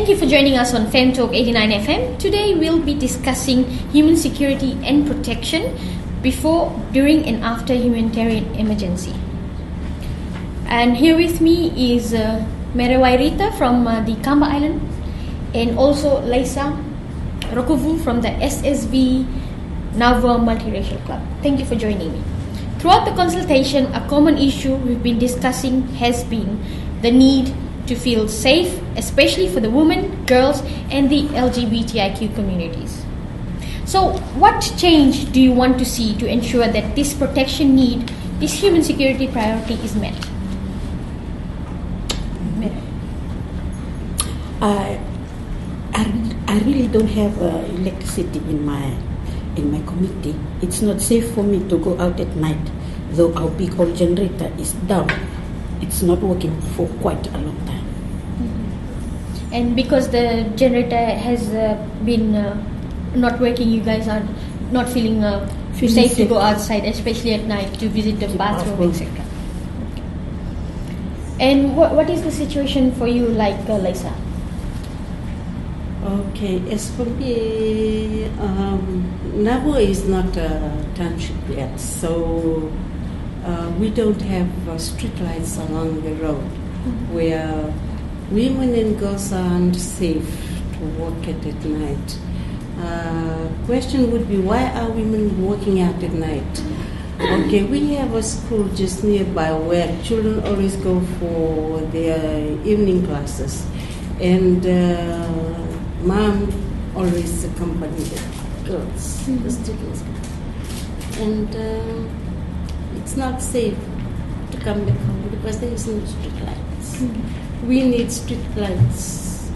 Thank you for joining us on Fem Talk 89 FM. Today we'll be discussing human security and protection before, during and after humanitarian emergency. And here with me is Merewairita from the Kamba Island, and also Laisa, Rokovu from the SSV Nava Multiracial Club. Thank you for joining me. Throughout the consultation, a common issue we've been discussing has been the need to feel safe, especially for the women, girls, and the LGBTIQ communities. So, what change do you want to see to ensure that this protection need, this human security priority is met? I really don't have electricity in my community. It's not safe for me to go out at night, though our big old generator is down. It's not working for quite a long time. Mm-hmm. And because the generator has been not working, you guys are not feeling safe to go outside, especially at night, to visit the bathroom, etc. Okay. And what is the situation for you, like Laisa? Okay, as for me, Nabo is not a township yet, so we don't have streetlights along the road where women and girls are unsafe to walk at night. Question would be, why are women walking out at night? Okay, we have a school just nearby where children always go for their evening classes, and mom always accompanies the girls, the students, and it's not safe to come back home because there is no street lights. We need street lights,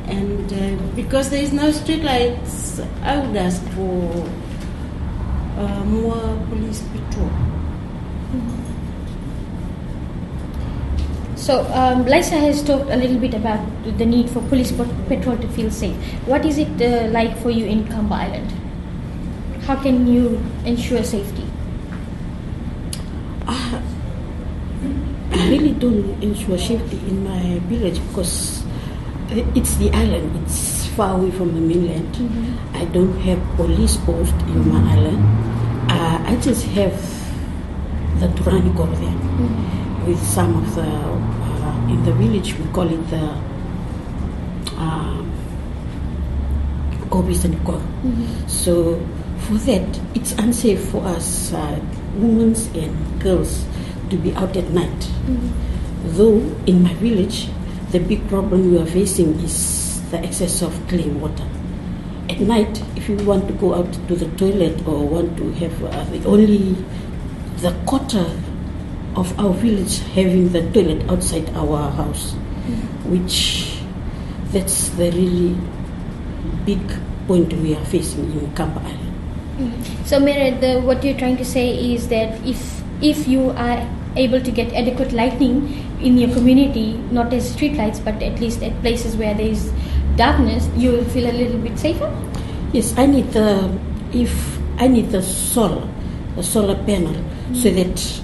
and because there is no street lights, I would ask for more police patrol. So, Laisa has talked a little bit about the need for police patrol to feel safe. What is it like for you in Kamba Island? How can you ensure safety? I really don't ensure safety in my village because it's the island. It's far away from the mainland. I don't have police post in my island. I just have the Turaniko there. With some of the, in the village we call it the Obis and Kor. So for that, it's unsafe for us, women and girls, to be out at night. Though in my village, the big problem we are facing is the excess of clean water. At night, if you want to go out to the toilet or want to have the quarter of our village having the toilet outside our house, which that's the really big point we are facing in Kamba Island. So, Mere, what you're trying to say is that if you are able to get adequate lighting in your community, not as street lights, but at least at places where there is darkness, you will feel a little bit safer? Yes, I need the solar panel, so that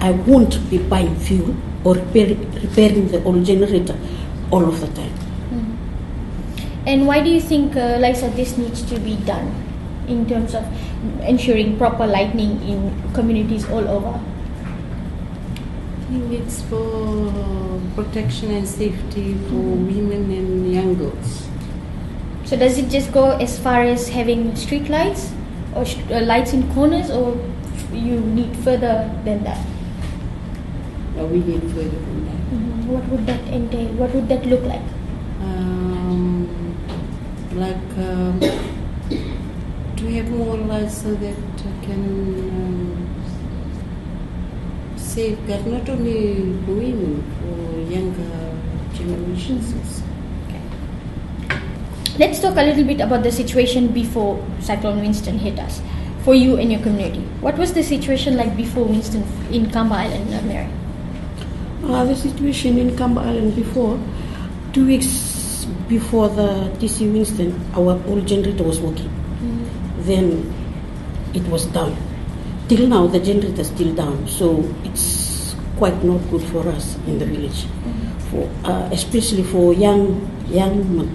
I won't be buying fuel or repairing the old generator all of the time. And why do you think, Laisa, this needs to be done in terms of ensuring proper lighting in communities all over? I think it's for protection and safety for women and young girls. So does it just go as far as having street lights or lights in corners, or you need further than that? We need further than that. What would that entail? What would that look like? To have more lights so that can safeguard not only women, for younger generations also. Okay. Let's talk a little bit about the situation before Cyclone Winston hit us. For you and your community, what was the situation like before Winston in Kamba Island, Mary? The situation in Kamba Island before, 2 weeks before the TC Winston, our old generator was working. Then it was down. Till now, the generator is still down, so it's quite not good for us in the village. especially for young women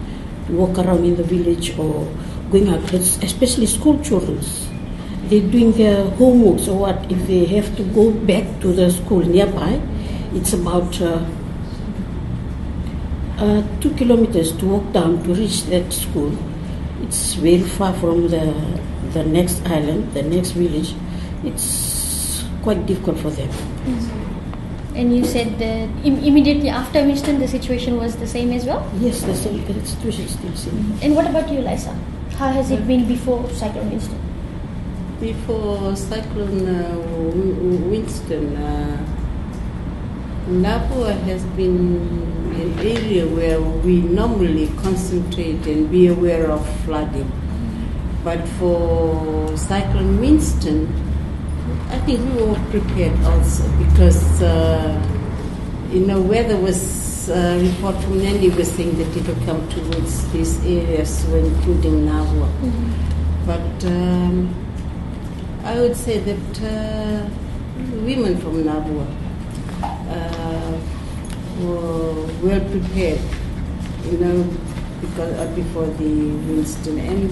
to walk around in the village or going out, especially school children. They're doing their homeworks or what, if they have to go back to the school nearby, it's about 2 kilometers to walk down to reach that school. It's very far from the next island, the next village. It's quite difficult for them. And you said that immediately after Winston, the situation was the same as well? Yes, the situation is still the same. And what about you, Laisa? How has it been before Cyclone Winston? Before Cyclone Winston, Napua has been an area where we normally concentrate and be aware of flooding. But for Cyclone Winston, I think we were prepared also because, weather was report from Nandi was saying that it will come towards these areas, including Napua. But I would say that women from Napua were well prepared, because before the Winston, and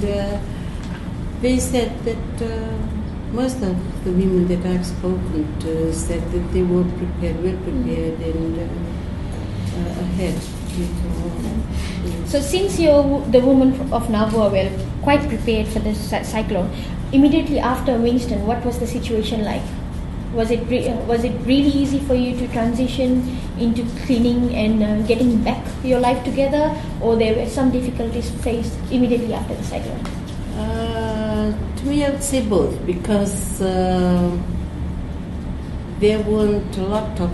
they said that most of the women that I've spoken to said that they were prepared, well prepared, and ahead. So since you're the women of Napua were quite prepared for the cyclone, immediately after Winston, what was the situation like? Was it really easy for you to transition into cleaning and getting back your life together, or there were some difficulties faced immediately after the cyclone? To me, I would say both, because there weren't a lot of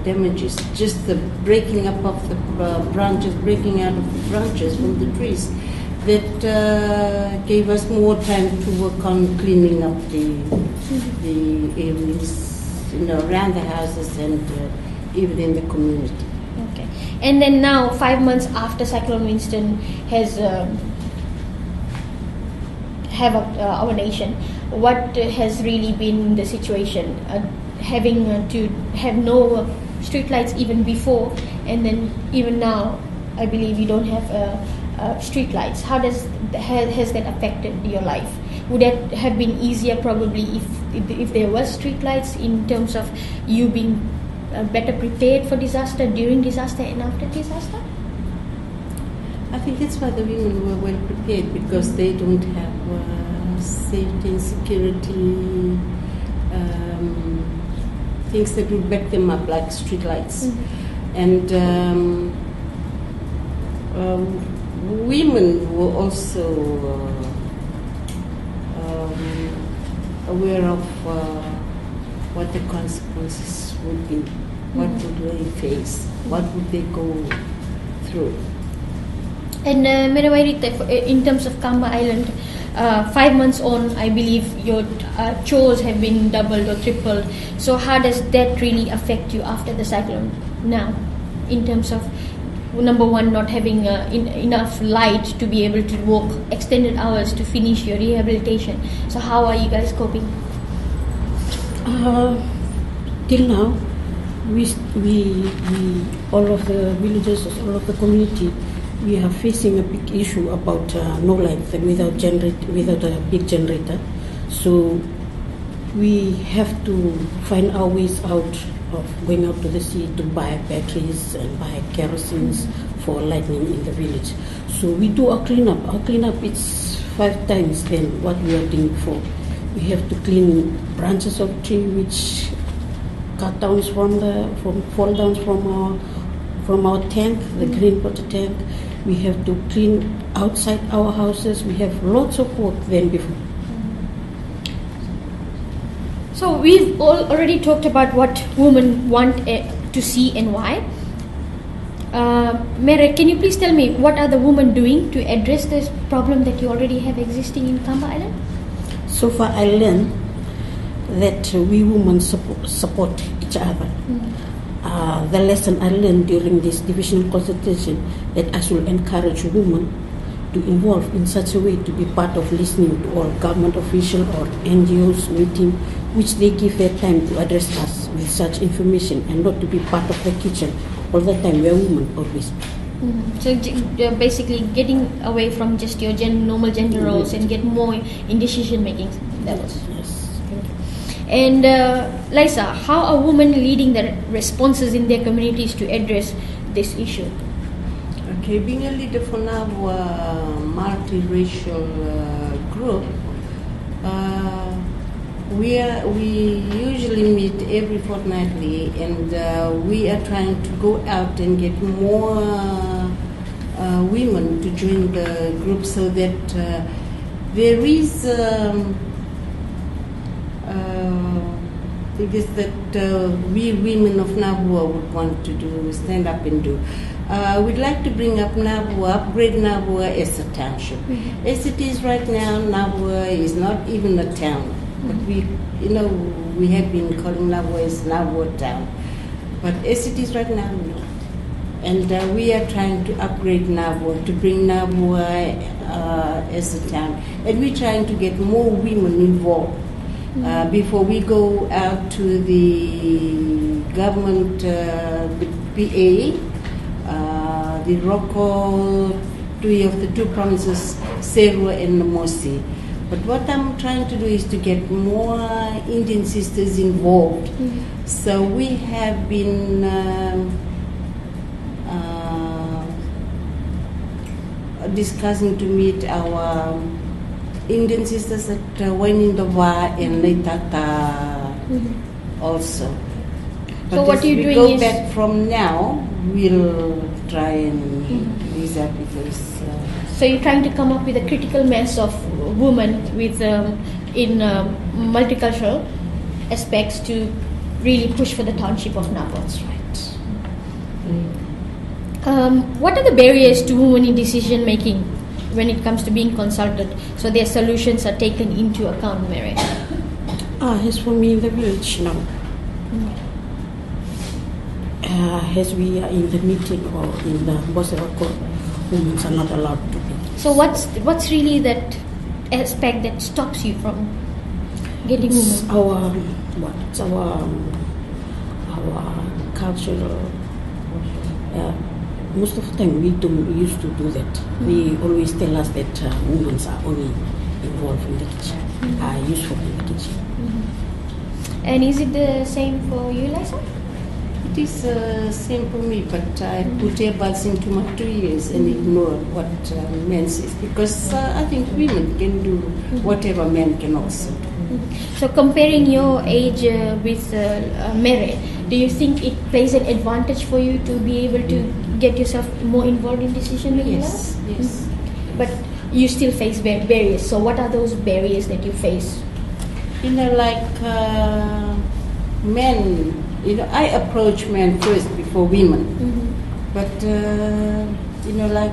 damages, just the breaking up of the branches, breaking out of the branches from the trees that gave us more time to work on cleaning up the areas, around the houses and even in the community. Okay. And then now, 5 months after Cyclone Winston has havoc our nation, what has really been the situation? Having to have no streetlights even before, and then even now, I believe you don't have streetlights. How has that affected your life? Would that have been easier probably if there was streetlights, in terms of you being better prepared for disaster, during disaster and after disaster? I think that's why the women were well prepared, because they don't have safety and security things that would back them up, like streetlights. And women were also aware of what the consequences would be, what would they face, what would they go through. And Merewairita, in terms of Kamba Island, 5 months on, I believe your chores have been doubled or tripled. So how does that really affect you after the cyclone now, in terms of, number one, not having enough light to be able to walk extended hours to finish your rehabilitation? So how are you guys coping? Till now, we all of the villagers, all of the community, we are facing a big issue about no light without a big generator. So we have to find our ways out of going out to the sea to buy batteries and buy kerosene for lighting in the village. So we do our cleanup. Our cleanup is 5 times than what we are doing before. We have to clean branches of tree which cut down fall down from our tank, the green water tank. We have to clean outside our houses. We have lots of work than before. So we've already talked about what women want to see and why. Mere, can you please tell me, what are the women doing to address this problem that you already have existing in Kamba Island? So far I learned that we women support each other. The lesson I learned during this divisional consultation, that I should encourage women to involve in such a way to be part of listening to all government officials or NGOs meeting, which they give their time to address us with such information, and not to be part of the kitchen all the time we are women always. So basically getting away from just your normal gender roles and get more in decision making levels. Yes. And Laisa, how are women leading the responses in their communities to address this issue? Okay, being a leader for now multiracial group, we usually meet every fortnightly, and we are trying to go out and get more women to join the group, so that there is because that we women of Nabua would want to do, stand up and do. We'd like to bring up Nabua, upgrade Nabua as a township. As it is right now, Nabua is not even a town. But we have been calling Nabua as Nabua town. But as it is right now, no. And we are trying to upgrade Nabua, to bring Nabua as a town. And we're trying to get more women involved. Before we go out to the government, the PA, the Rokovu, the two provinces, Seru and Namosi. But what I'm trying to do is to get more Indian sisters involved. So we have been discussing to meet our Indian sisters at Wainindava and Leitata also. But So what as you're we doing go is back from now, we'll try and use that because. So you're trying to come up with a critical mass of women with in multicultural aspects to really push for the township of Nabua. That's right. What are the barriers to women in decision making when it comes to being consulted, so their solutions are taken into account, Mary? As for me in the village now, as we are in the meeting or in the Bosera court, women are not allowed to be. So what's really that aspect that stops you from getting It's women? our cultural. Most of the time we used to do that. We always tell us that women are only involved in the kitchen, are useful in the kitchen. And is it the same for you, Laisa? It is same for me, but I put earbuds into my 2 years and ignore what men says, because I think women can do whatever men can also do. So comparing your age with Mere, do you think it plays an advantage for you to be able to get yourself more involved in decision making? Yes, yes. But you still face barriers. So what are those barriers that you face? Like men, I approach men first before women. But, like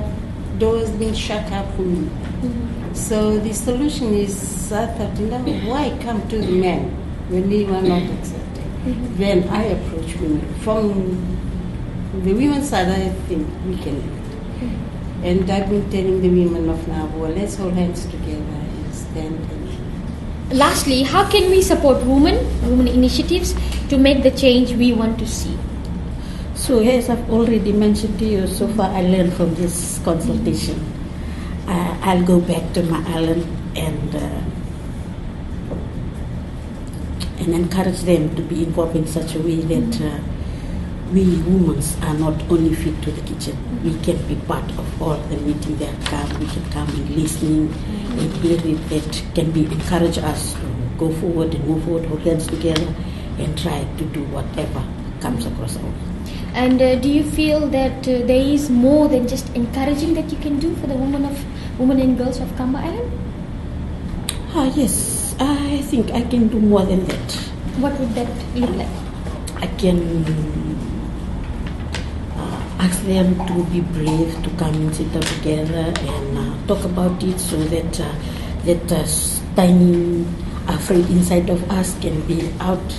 doors being shut up for me. So the solution is, I thought, why come to the men when we were not accepted? Then I approach women. From the women's side, I think we can do it. And I've been telling the women of Nabua, let's hold hands together and stand. Lastly, how can we support women initiatives to make the change we want to see? So as I've already mentioned to you, so far I learned from this consultation. I'll go back to my island and encourage them to be involved in such a way that we women are not only fit to the kitchen. We can be part of all the meeting that come. We can come and listening and hear it. That can be encourage us to go forward and move forward, hold hands together, and try to do whatever comes across our way. And do you feel that there is more than just encouraging that you can do for the women and girls of Cumberland Island? Yes, I think I can do more than that. What would that look like? I can ask them to be brave, to come and sit down together and talk about it, so that that tiny afraid inside of us can be out.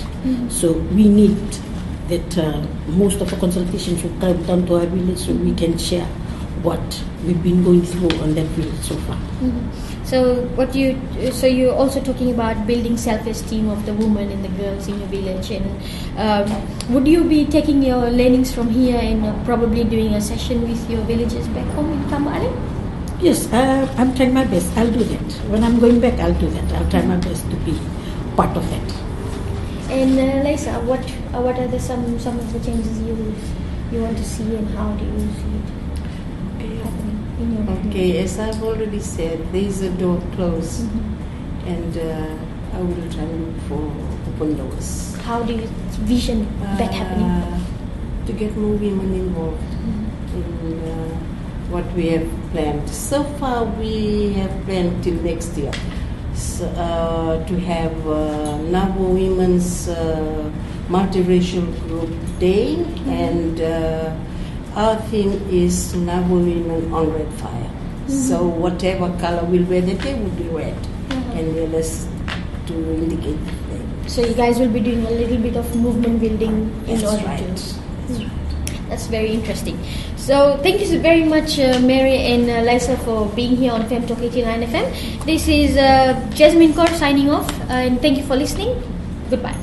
So we need that most of the consultations will come down to our village, so we can share what we've been going through on that field so far. So you're also talking about building self-esteem of the women and the girls in your village, and would you be taking your learnings from here and probably doing a session with your villagers back home in Cumberland? Yes, I'm trying my best. I'll do that. When I'm going back, I'll do that. I'll try my best to be part of that. And Laisa, what are some of the changes you want to see, and how do you see it happening in your Okay, as I've already said, there is a door closed, and I will try to look for open doors. How do you vision that happening? To get more women involved in what we have planned. So far, we have planned till next year to have Nabo Women's Multiracial Group Day, and our theme is Nabo Women on Red Fire. So whatever color we'll wear that day will be red, and we'll just to indicate that. So you guys will be doing a little bit of movement building in That's order right. to. That's very interesting. So thank you so very much, Mary and Laisa, for being here on Fem Talk 89 FM. This is Jasmine Kaur signing off, and thank you for listening. Goodbye.